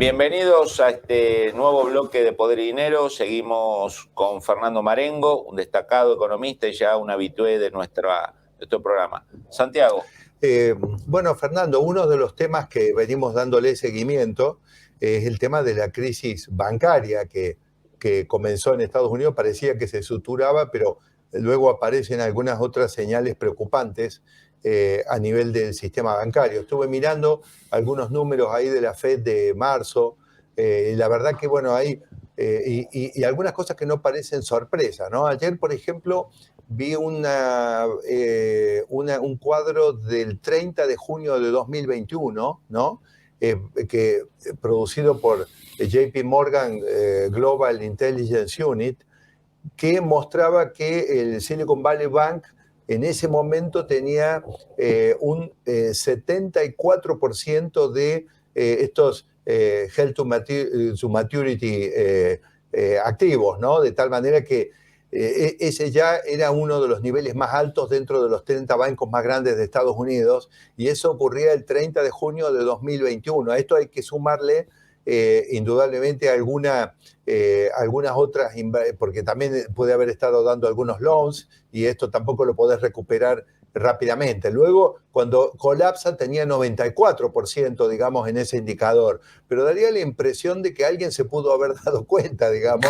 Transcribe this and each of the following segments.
Bienvenidos a este nuevo bloque de Poder y Dinero. Seguimos con Fernando Marengo, un destacado economista y ya un habitué de nuestro programa. Santiago. Bueno, Fernando, uno de los temas que venimos dándole seguimiento es el tema de la crisis bancaria que comenzó en Estados Unidos. Parecía que se suturaba, pero luego aparecen algunas otras señales preocupantes a nivel del sistema bancario. Estuve mirando algunos números ahí de la Fed de marzo, y la verdad que, bueno, hay algunas cosas que no parecen sorpresa, ¿no? Ayer, por ejemplo, vi un cuadro del 30 de junio de 2021, ¿no? Producido por JP Morgan Global Intelligence Unit, que mostraba que el Silicon Valley Bank en ese momento tenía un 74% de estos held to maturity activos, ¿no? De tal manera que ese ya era uno de los niveles más altos dentro de los 30 bancos más grandes de Estados Unidos, y eso ocurría el 30 de junio de 2021. A esto hay que sumarle indudablemente algunas otras, porque también puede haber estado dando algunos loans y esto tampoco lo podés recuperar rápidamente. Luego, cuando colapsa, tenía 94%, digamos, en ese indicador. Pero daría la impresión de que alguien se pudo haber dado cuenta, digamos,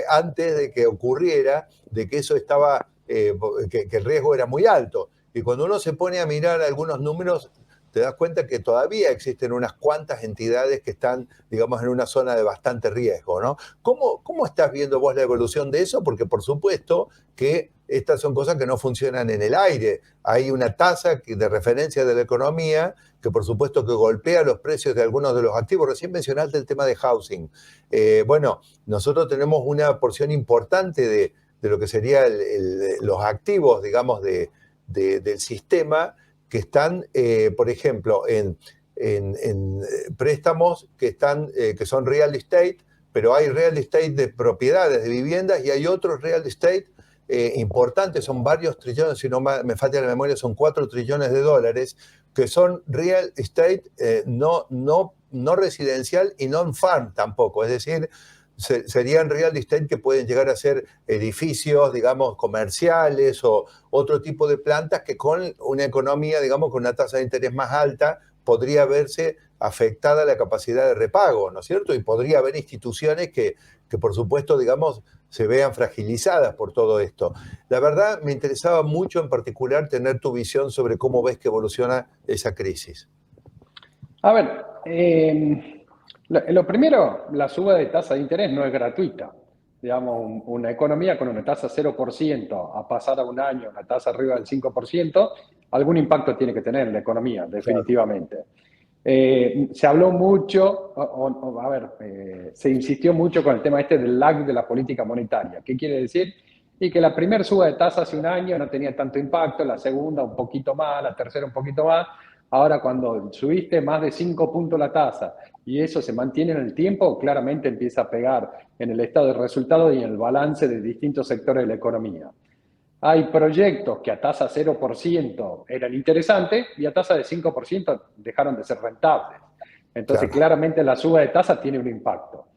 antes de que ocurriera, de que eso estaba, que el riesgo era muy alto. Y cuando uno se pone a mirar algunos números, te das cuenta que todavía existen unas cuantas entidades que están, digamos, en una zona de bastante riesgo, ¿no? ¿Cómo estás viendo vos la evolución de eso? Porque por supuesto que estas son cosas que no funcionan en el aire. Hay una tasa de referencia de la economía que por supuesto que golpea los precios de algunos de los activos. Recién mencionaste el tema de housing. Bueno, nosotros tenemos una porción importante de lo que serían los activos, digamos, del sistema, que están, por ejemplo, en préstamos que son real estate, pero hay real estate de propiedades, de viviendas, y hay otros real estate importantes, son varios trillones, si no me falla la memoria, son 4 trillones de dólares, que son real estate no residencial y non-farm tampoco, es decir, serían real estate que pueden llegar a ser edificios, digamos, comerciales o otro tipo de plantas que con una economía, digamos, con una tasa de interés más alta, podría verse afectada la capacidad de repago, ¿no es cierto? Y podría haber instituciones que por supuesto, digamos, se vean fragilizadas por todo esto. La verdad, me interesaba mucho en particular tener tu visión sobre cómo ves que evoluciona esa crisis. A ver, lo primero, la suba de tasa de interés no es gratuita. Digamos, una economía con una tasa 0% a pasar a un año una tasa arriba del 5%, algún impacto tiene que tener en la economía, definitivamente. Claro. Se habló mucho, se insistió mucho con el tema del lag de la política monetaria. ¿Qué quiere decir? Y que la primera suba de tasa hace un año no tenía tanto impacto, la segunda un poquito más, la tercera un poquito más. Ahora, cuando subiste más de 5 puntos la tasa y eso se mantiene en el tiempo, claramente empieza a pegar en el estado de resultados y en el balance de distintos sectores de la economía. Hay proyectos que a tasa 0% eran interesantes y a tasa de 5% dejaron de ser rentables. Entonces, claro, claramente la suba de tasa tiene un impacto.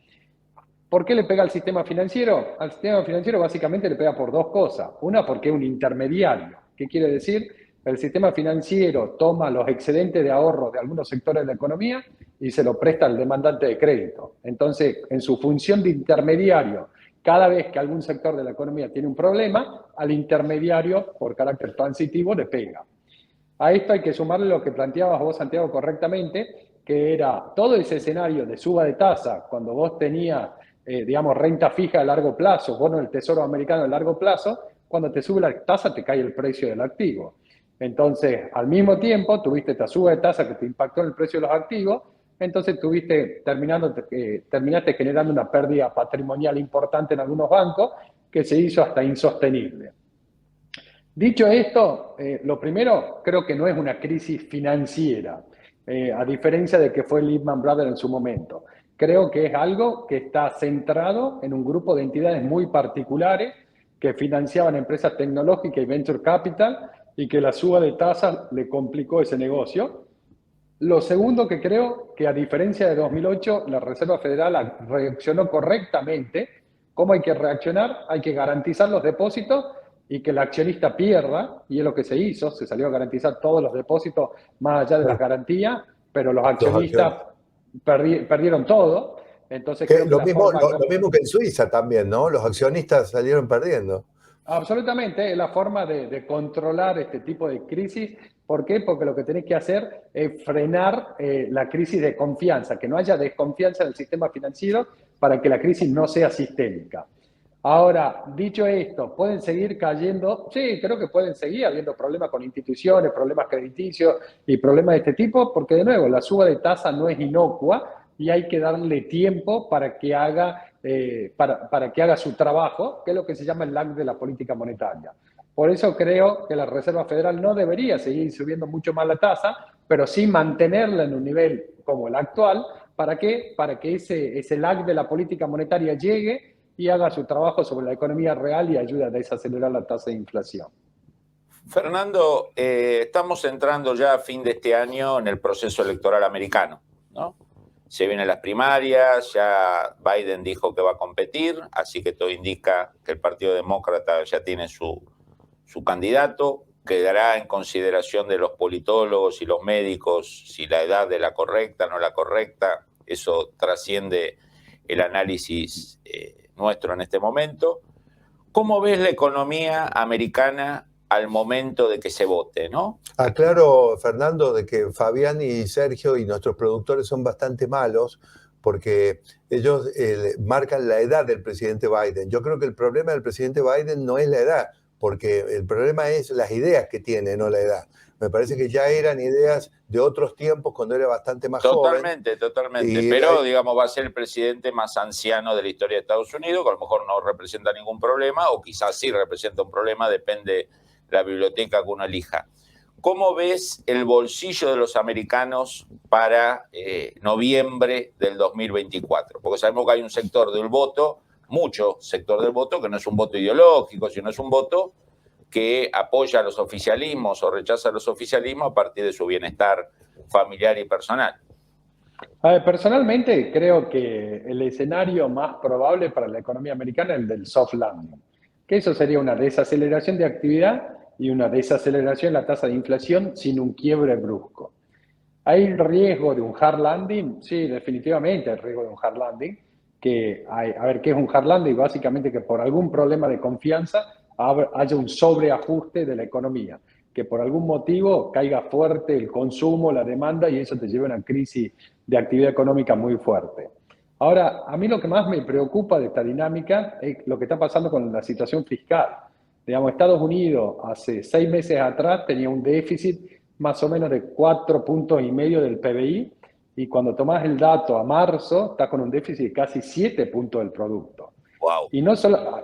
¿Por qué le pega al sistema financiero? Al sistema financiero básicamente le pega por dos cosas. Una, porque es un intermediario. ¿Qué quiere decir? El sistema financiero toma los excedentes de ahorro de algunos sectores de la economía y se lo presta al demandante de crédito. Entonces, en su función de intermediario, cada vez que algún sector de la economía tiene un problema, al intermediario, por carácter transitivo, le pega. A esto hay que sumarle lo que planteabas vos, Santiago, correctamente, que era todo ese escenario de suba de tasa, cuando vos tenías, digamos, renta fija a largo plazo, bono del Tesoro americano a largo plazo, cuando te sube la tasa te cae el precio del activo. Entonces, al mismo tiempo, tuviste esta suba de tasa que te impactó en el precio de los activos, entonces terminaste generando una pérdida patrimonial importante en algunos bancos que se hizo hasta insostenible. Dicho esto, lo primero, creo que no es una crisis financiera, a diferencia de que fue Lehman Brothers en su momento. Creo que es algo que está centrado en un grupo de entidades muy particulares que financiaban empresas tecnológicas y venture capital y que la suba de tasas le complicó ese negocio. Lo segundo que creo que a diferencia de 2008, la Reserva Federal reaccionó correctamente. ¿Cómo hay que reaccionar? Hay que garantizar los depósitos y que el accionista pierda, y es lo que se hizo, se salió a garantizar todos los depósitos más allá de las garantías, pero los accionistas perdieron todo. Entonces creo que lo mismo que en Suiza también, ¿no? Los accionistas salieron perdiendo. Absolutamente, es la forma de controlar este tipo de crisis. ¿Por qué? Porque lo que tenés que hacer es frenar la crisis de confianza, que no haya desconfianza en el sistema financiero para que la crisis no sea sistémica. Ahora, dicho esto, ¿pueden seguir cayendo? Sí, creo que pueden seguir habiendo problemas con instituciones, problemas crediticios y problemas de este tipo, porque de nuevo, la suba de tasa no es inocua y hay que darle tiempo para que haga su trabajo, que es lo que se llama el lag de la política monetaria. Por eso creo que la Reserva Federal no debería seguir subiendo mucho más la tasa, pero sí mantenerla en un nivel como el actual. ¿Para qué? Para que ese lag de la política monetaria llegue y haga su trabajo sobre la economía real y ayude a desacelerar la tasa de inflación. Fernando, estamos entrando ya a fin de este año en el proceso electoral americano, ¿no? Se vienen las primarias, ya Biden dijo que va a competir, así que todo indica que el Partido Demócrata ya tiene su candidato. Quedará en consideración de los politólogos y los médicos si la edad es la correcta, no la correcta. Eso trasciende el análisis nuestro en este momento. ¿Cómo ves la economía americana al momento de que se vote, no? Aclaro, Fernando, de que Fabián y Sergio y nuestros productores son bastante malos porque ellos marcan la edad del presidente Biden. Yo creo que el problema del presidente Biden no es la edad, porque el problema es las ideas que tiene, no la edad. Me parece que ya eran ideas de otros tiempos cuando era bastante más joven. Totalmente. Pero, digamos, va a ser el presidente más anciano de la historia de Estados Unidos, que a lo mejor no representa ningún problema, o quizás sí representa un problema, depende de la biblioteca que uno elija. ¿Cómo ves el bolsillo de los americanos para noviembre del 2024? Porque sabemos que hay un sector del voto, mucho sector del voto, que no es un voto ideológico, sino es un voto que apoya a los oficialismos o rechaza a los oficialismos a partir de su bienestar familiar y personal. A ver, personalmente creo que el escenario más probable para la economía americana es el del soft landing, que eso sería una desaceleración de actividad y una desaceleración en la tasa de inflación sin un quiebre brusco. ¿Hay riesgo de un hard landing? Sí, definitivamente hay riesgo de un hard landing. A ver, ¿qué es un hard landing? Básicamente que por algún problema de confianza haya un sobreajuste de la economía, que por algún motivo caiga fuerte el consumo, la demanda, y eso te lleva a una crisis de actividad económica muy fuerte. Ahora, a mí lo que más me preocupa de esta dinámica es lo que está pasando con la situación fiscal. Digamos, Estados Unidos hace 6 meses atrás tenía un déficit más o menos de 4,5 puntos del PBI, y cuando tomás el dato a marzo, está con un déficit de casi 7 puntos del producto. Wow.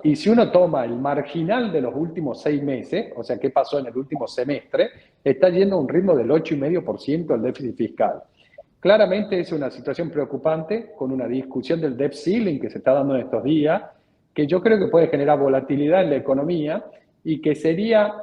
Y si uno toma el marginal de los últimos 6 meses, o sea, qué pasó en el último semestre, está yendo a un ritmo del 8,5% del déficit fiscal. Claramente es una situación preocupante, con una discusión del debt ceiling que se está dando en estos días, que yo creo que puede generar volatilidad en la economía y que sería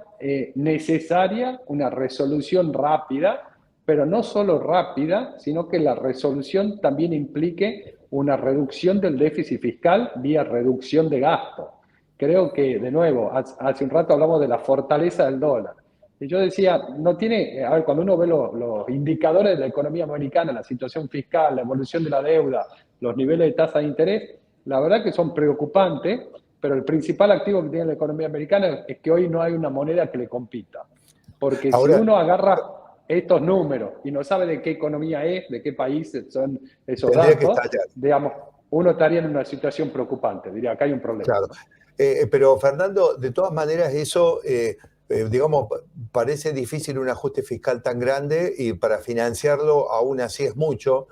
necesaria una resolución rápida, pero no solo rápida, sino que la resolución también implique una reducción del déficit fiscal vía reducción de gasto. Creo que, de nuevo, hace un rato hablamos de la fortaleza del dólar. Y yo decía, no tiene, a ver, cuando uno ve los indicadores de la economía americana, la situación fiscal, la evolución de la deuda, los niveles de tasa de interés, la verdad que son preocupantes, pero el principal activo que tiene la economía americana es que hoy no hay una moneda que le compita. Porque ahora, si uno agarra estos números y no sabe de qué economía es, de qué país son esos datos, digamos, uno estaría en una situación preocupante. Diría, acá hay un problema. Claro. Pero, Fernando, de todas maneras, eso, digamos, parece difícil un ajuste fiscal tan grande y para financiarlo aún así es mucho.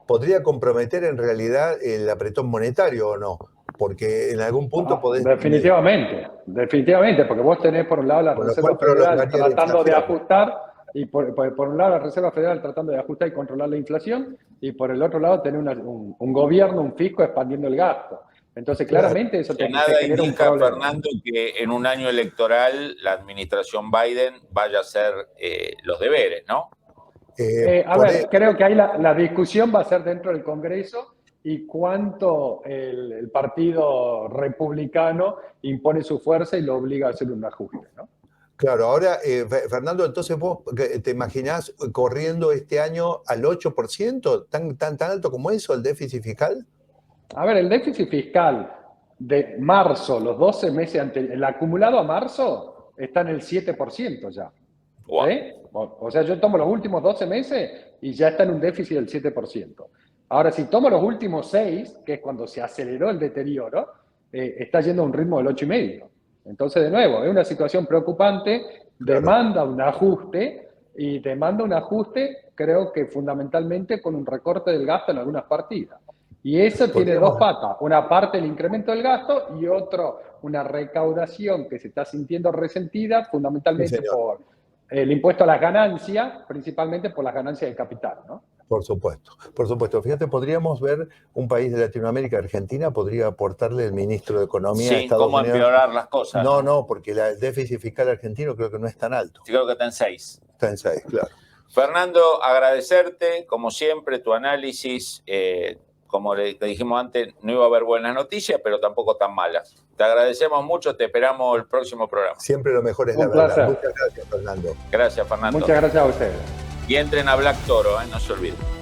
¿Podría comprometer en realidad el apretón monetario o no? Porque en algún punto podés... Definitivamente, porque vos tenés por un lado la Reserva Federal tratando de ajustar, y por un lado la Reserva Federal tratando de ajustar y controlar la inflación, y por el otro lado tenés un gobierno, un fisco expandiendo el gasto. Entonces, claramente eso te genera un problema. Fernando, que en un año electoral la administración Biden vaya a hacer los deberes, ¿no? Creo que ahí la discusión va a ser dentro del Congreso y cuánto el Partido Republicano impone su fuerza y lo obliga a hacer un ajuste, ¿no? Claro, ahora, Fernando, entonces vos te imaginás corriendo este año al 8%, tan alto como eso, el déficit fiscal. A ver, el déficit fiscal de marzo, los 12 meses anteriores, el acumulado a marzo está en el 7% ya. Wow. O sea, yo tomo los últimos 12 meses y ya está en un déficit del 7%. Ahora, si tomo los últimos 6, que es cuando se aceleró el deterioro, está yendo a un ritmo del 8,5%. Entonces, de nuevo, es una situación preocupante, demanda un ajuste, y demanda un ajuste, creo que fundamentalmente con un recorte del gasto en algunas partidas. Y eso tiene dos patas, una parte el incremento del gasto y otro una recaudación que se está sintiendo resentida fundamentalmente por el impuesto a las ganancias, principalmente por las ganancias de capital, ¿no? Por supuesto, por supuesto. Fíjate, podríamos ver un país de Latinoamérica, Argentina, podría aportarle el ministro de Economía de Estados Unidos. Sí, cómo empeorar las cosas. No, porque el déficit fiscal argentino creo que no es tan alto. Sí, creo que está en 6. Está en 6, claro. Fernando, agradecerte, como siempre, tu análisis. Como le dijimos antes, no iba a haber buenas noticias, pero tampoco tan malas. Te agradecemos mucho, te esperamos el próximo programa. Siempre lo mejor es la verdad. Muchas gracias, Fernando. Gracias, Fernando. Muchas gracias a ustedes. Y entren a Black Toro, no se olviden.